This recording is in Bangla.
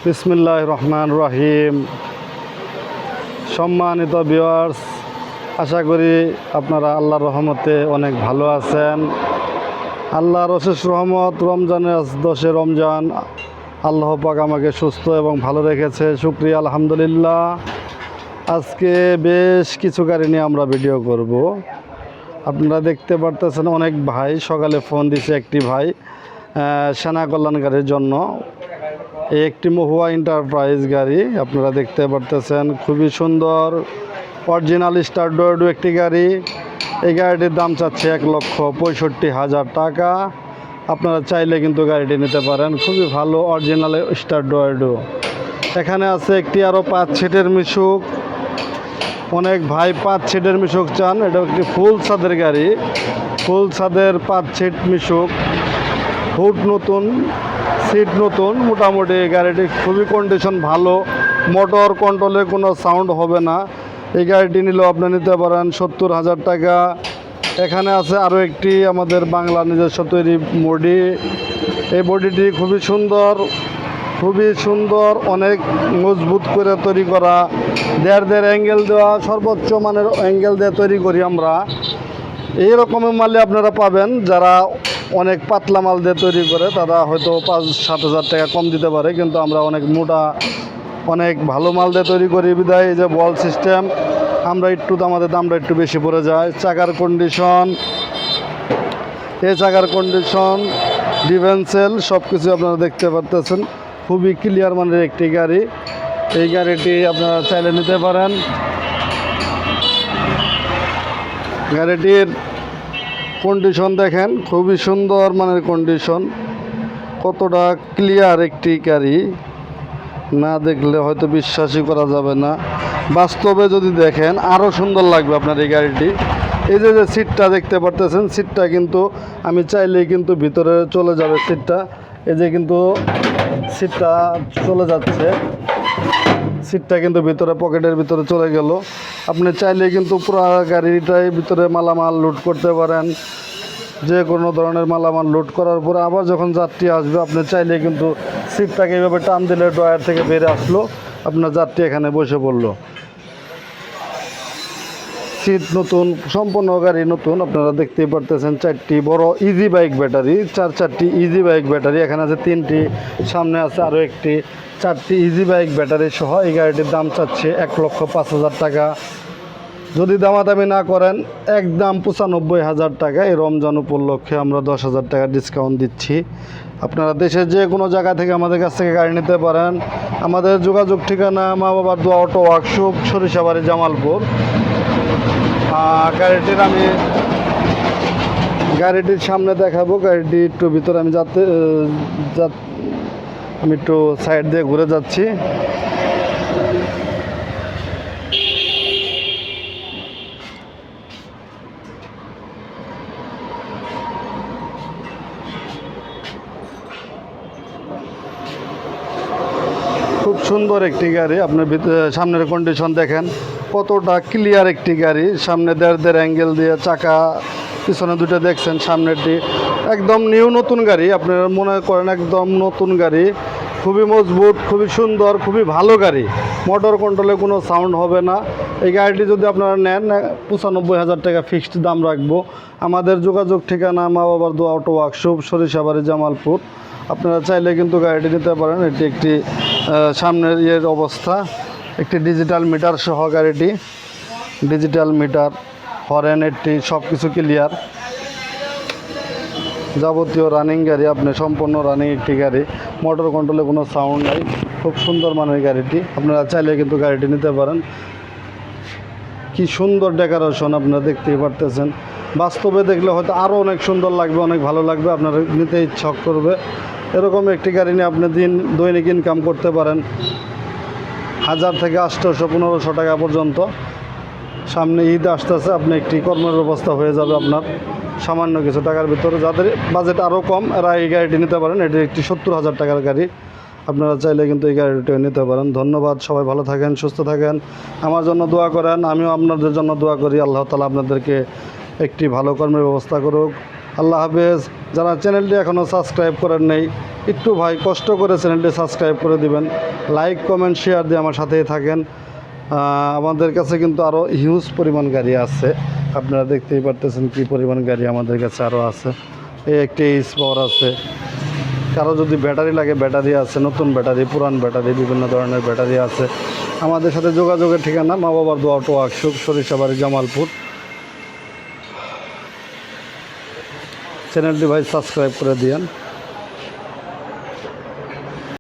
বিসমিল্লাহির রহমানির রহিম। সম্মানিত ভিউয়ার্স, আশা করি আপনারা আল্লাহর রহমতে অনেক ভালো আছেন। আল্লাহর অশেষ রহমত, রমজানের 10 রমজান আল্লাহ পাক আমাকে সুস্থ এবং ভালো রেখেছে, শুকরিয়া আলহামদুলিল্লাহ। আজকে বেশ কিছু গাড়ি নিয়ে আমরা ভিডিও করব। আপনারা দেখতে পারতেছেন অনেক ভাই সকালে ফোন দিছে, একটি ভাই সেনা কল্যাণ গাড়ির জন্য। এই একটি মহুয়া এন্টারপ্রাইজ গাড়ি আপনারা দেখতে পারতেছেন, খুবই সুন্দর অরিজিনাল স্টার ডোয়েডো একটি গাড়ি। এই গাড়িটির দাম চাচ্ছে 1,65,000 টাকা। আপনারা চাইলে কিন্তু গাড়িটি নিতে পারেন, খুবই ভালো অরিজিনাল স্টার ডোয়েডো। এখানে আছে একটি আরও 5 সিটের মিশুক। অনেক ভাই 5 সিটের মিশুক চান। এটা একটি ফুল ছাদের গাড়ি, ফুল ছাদের 5 সিট মিশুক, হুড নতুন, সিট নতুন, মোটামুটি গাড়িটি খুবই কন্ডিশন ভালো, মোটর কন্ট্রোলে কোনো সাউন্ড হবে না। এই গাড়িটি নিলেও আপনি নিতে পারেন 70,000 টাকা। এখানে আছে আরও একটি আমাদের বাংলা নিজস্ব তৈরি বডি। এই বডিটি খুবই সুন্দর, খুবই সুন্দর, অনেক মজবুত করে তৈরি করা, দেড় অ্যাঙ্গেল দেওয়া, সর্বোচ্চ মানের অ্যাঙ্গেল দিয়ে তৈরি করি আমরা। এই রকমের মালে আপনারা পাবেন। যারা অনেক পাতলা মাল দিয়ে তৈরি করে তারা হয়তো 5-7 হাজার টাকা কম দিতে পারে, কিন্তু আমরা অনেক মোটা, অনেক ভালো মাল দিয়ে তৈরি করি বিদায় এই যে বল সিস্টেম, আমরা একটু আমাদের দামটা একটু বেশি পড়ে যায়। চাকার কন্ডিশন, এই চাকার কন্ডিশন, ডিফেন্সেল সব কিছু আপনারা দেখতে পারতেছেন, খুবই ক্লিয়ার মানের একটি গাড়ি। এই গাড়িটি আপনারা চাইলে নিতে পারেন। গাড়িটির কন্ডিশন দেখেন, খুবই সুন্দর মানের কন্ডিশন, কতটা ক্লিয়ার একটি গাড়ি, না দেখলে হয়তো বিশ্বাসই করা যাবে না। বাস্তবে যদি দেখেন আরও সুন্দর লাগবে আপনার এই গাড়িটি। এই যে সিটটা দেখতে পারতেছেন, সিটটা কিন্তু আমি চাইলেই কিন্তু ভিতরে চলে যাবে সিটটা। এই যে কিন্তু সিটটা চলে যাচ্ছে, সিটটা কিন্তু ভিতরে পকেটের ভিতরে চলে গেল। আপনি চাইলে কিন্তু পুরো গাড়িটাই ভিতরে মালামাল লোড করতে পারেন। যে কোনো ধরনের মালামাল লোড করার পরে আবার যখন যাত্রী আসবে আপনি চাইলে কিন্তু সিটটাকে এইভাবে টান দিলে ড্রয়ার থেকে বেরিয়ে আসলো, আপনার যাত্রী এখানে বসে পড়লো। সিট নতুন, সম্পূর্ণ গাড়ি নতুন। আপনারা দেখতেই পারতেছেন 4টি বড় ইজি বাইক ব্যাটারি, 4টি ইজি বাইক ব্যাটারি। এখানে আছে 3টি, সামনে আছে আরও একটি, 4টি ইজি বাইক ব্যাটারি সহ এই গাড়িটির দাম চাচ্ছে 1,05,000 টাকা। যদি দামাদামি না করেন একদম 95,000 টাকা। এই রমজান উপলক্ষে আমরা 10,000 টাকা ডিসকাউন্ট দিচ্ছি। আপনারা দেশের যে কোনো জায়গা থেকে আমাদের কাছ থেকে গাড়ি নিতে পারেন। আমাদের যোগাযোগ ঠিকানা মা বাবার দোয়া অটো ওয়ার্কশপ, সরিষাবাড়ি, জামালপুর। গাড়িটির সামনে দেখাবো, গাড়িটি একটু ভিতরে আমি আমি একটু সাইড দিয়ে ঘুরে যাচ্ছি। খুব সুন্দর একটি গাড়ি। আপনার সামনের কন্ডিশন দেখেন কতটা ক্লিয়ার একটি গাড়ি। সামনে দেড় অ্যাঙ্গেল দিয়ে চাকা, পিছনে দুটো দেখছেন, সামনেরটি একদম নিউ নতুন গাড়ি। আপনারা মনে করেন একদম নতুন গাড়ি, খুবই মজবুত, খুবই সুন্দর, খুবই ভালো গাড়ি। মোটর কন্ট্রোলে কোনো সাউন্ড হবে না। এই গাড়িটি যদি আপনারা নেন 95,000 টাকা ফিক্সড দাম রাখবো। আমাদের যোগাযোগ ঠিকানা মা বাবার দোয়া অটো ওয়ার্কশপ, সরিষাবাড়ি, জামালপুর। আপনারা চাইলে কিন্তু গাড়িটি নিতে পারেন। এটি একটি সামনের অবস্থা, একটি ডিজিটাল মিটার সহ গাড়িটি, ডিজিটাল মিটার, হরেন, এটি সব কিছু ক্লিয়ার, যাবতীয় রানিং গাড়ি। আপনি সম্পূর্ণ রানিং একটি গাড়ি, মোটর কন্ট্রোলে কোনো সাউন্ড নাই, খুব সুন্দর মানের গাড়িটি। আপনারা চাইলে কিন্তু গাড়িটি নিতে পারেন। কি সুন্দর ডেকোরেশন আপনারা দেখতেই পারতেছেন। বাস্তবে দেখলে হয়তো আরও অনেক সুন্দর লাগবে, অনেক ভালো লাগবে, আপনার নিতে ইচ্ছা করবে। এরকম একটি গাড়ি নিয়ে আপনি দৈনিক ইনকাম করতে পারেন 1,000 থেকে 800-1500 টাকা পর্যন্ত। সামনে ঈদ আসতেছে, আপনি একটি কর্মের ব্যবস্থা হয়ে যাবে আপনার সামান্য কিছু টাকার ভিতরে। যাদের বাজেট আরও কম এরা এই গাড়িটি নিতে পারেন। এটি একটি 70,000 টাকার গাড়ি। আপনারা চাইলে কিন্তু এই গাড়িটি নিতে পারেন। ধন্যবাদ, সবাই ভালো থাকেন, সুস্থ থাকেন, আমার জন্য দোয়া করেন, আমিও আপনাদের জন্য দোয়া করি। আল্লাহ তাআলা আপনাদেরকে একটি ভালো কর্মের ব্যবস্থা করুক। আল্লাহ হাফেজ। যারা চ্যানেলটি এখনও সাবস্ক্রাইব করেন নেই, একটু ভাই কষ্ট করে চ্যানেলটি সাবস্ক্রাইব করে দিবেন, লাইক কমেন্ট শেয়ার দিয়ে আমার সাথেই থাকেন। আমাদের কাছে কিন্তু আরও হিউজ পরিমাণ গাড়ি আছে, আপনারা দেখতেই পারতেছেন কী পরিমাণ গাড়ি আমাদের কাছে আরও আছে। এই একটি এইচ পাওয়ার আছে, কারো যদি ব্যাটারি লাগে ব্যাটারি আছে, নতুন ব্যাটারি, পুরান ব্যাটারি, বিভিন্ন ধরনের ব্যাটারি আছে। আমাদের সাথে যোগাযোগের ঠিকানা মা বাবার দোয়া অটো ওয়ার্কশপ, সরিষাবাড়ি, জামালপুর। চ্যানেলটি ভাই সাবস্ক্রাইব করে দিয়েন।